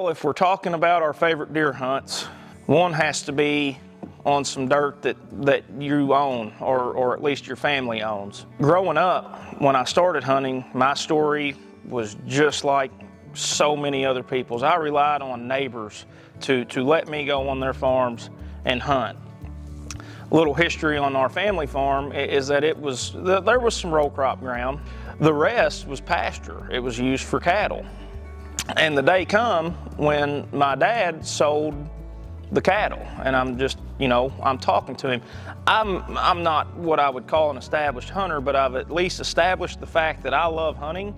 Well, if we're talking about our favorite deer hunts, one has to be on some dirt that you own, or at least your family owns. Growing up, when I started hunting, my story was just like so many other people's. I relied on neighbors to let me go on their farms and hunt. A little history on our family farm is that there was some row crop ground. The rest was pasture. It was used for cattle. And the day come when my dad sold the cattle, and I'm just, I'm talking to him. I'm not what I would call an established hunter, but I've at least established the fact that I love hunting,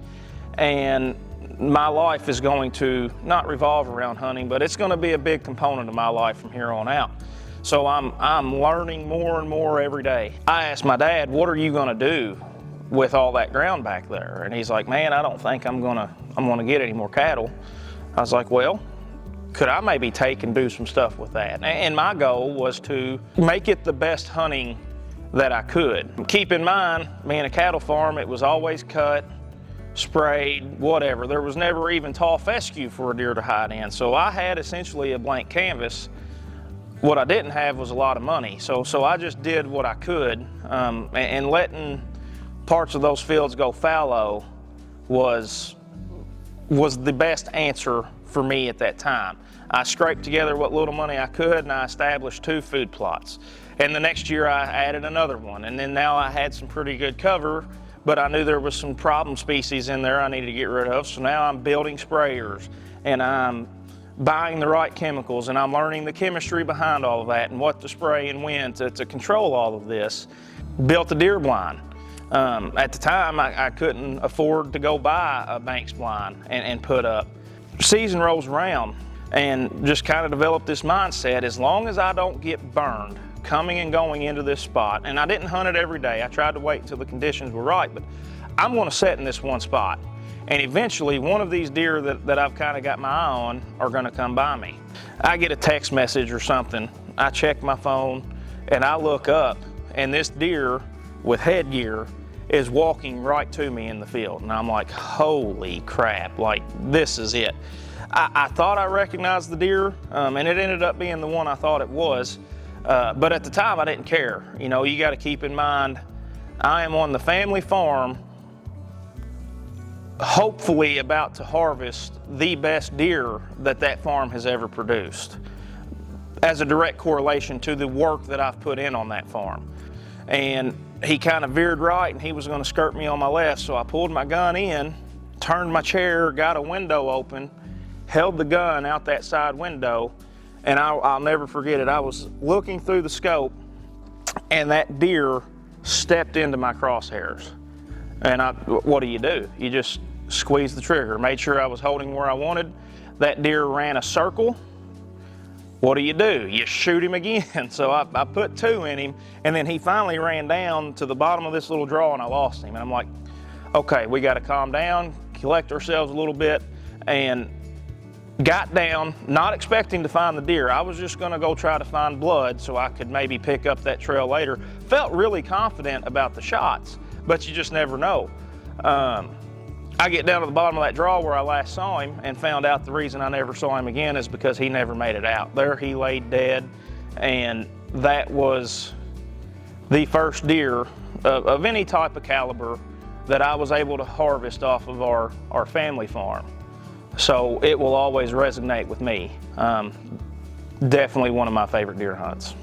and my life is going to not revolve around hunting, but it's going to be a big component of my life from here on out. So I'm learning more and more every day. I asked my dad, what are you going to do with all that ground back there? And he's like, man, I don't think I'm gonna get any more cattle. I was like, well, could I maybe take and do some stuff with that? And my goal was to make it the best hunting that I could. Keep in mind, being a cattle farm, it was always cut, sprayed, whatever. There was never even tall fescue for a deer to hide in. So I had essentially a blank canvas. What I didn't have was a lot of money. So I just did what I could, and letting parts of those fields go fallow was the best answer for me at that time. I scraped together what little money I could, and I established 2 food plots. And the next year I added another one, and then now I had some pretty good cover, but I knew there was some problem species in there I needed to get rid of. So now I'm building sprayers, and I'm buying the right chemicals, and I'm learning the chemistry behind all of that and what to spray and when to control all of this. Built a deer blind. At the time, I couldn't afford to go buy a Banks blind and put up. Season rolls around, and just kind of developed this mindset, as long as I don't get burned coming and going into this spot, and I didn't hunt it every day. I tried to wait until the conditions were right, but I'm going to set in this one spot. And eventually, one of these deer that I've kind of got my eye on are going to come by me. I get a text message or something. I check my phone, and I look up, and this deer with headgear is walking right to me in the field. And I'm like, holy crap, like, this is it. I thought I recognized the deer, and it ended up being the one I thought it was. But at the time, I didn't care. You got to keep in mind, I am on the family farm, hopefully about to harvest the best deer that farm has ever produced, as a direct correlation to the work that I've put in on that farm. And he kind of veered right, and he was going to skirt me on my left, so I pulled my gun in, turned my chair, got a window open, held the gun out that side window, and I'll never forget it. I was looking through the scope, and that deer stepped into my crosshairs. And what do? You just squeeze the trigger. Made sure I was holding where I wanted. That deer ran a circle. What do? You shoot him again. So I put 2 in him, and then he finally ran down to the bottom of this little draw, and I lost him. And I'm like, okay, we got to calm down, collect ourselves a little bit, and got down, not expecting to find the deer. I was just going to go try to find blood so I could maybe pick up that trail later. Felt really confident about the shots, but you just never know. I get down to the bottom of that draw where I last saw him, and found out the reason I never saw him again is because he never made it out. There he laid dead, and that was the first deer of any type of caliber that I was able to harvest off of our family farm. So it will always resonate with me. Definitely one of my favorite deer hunts.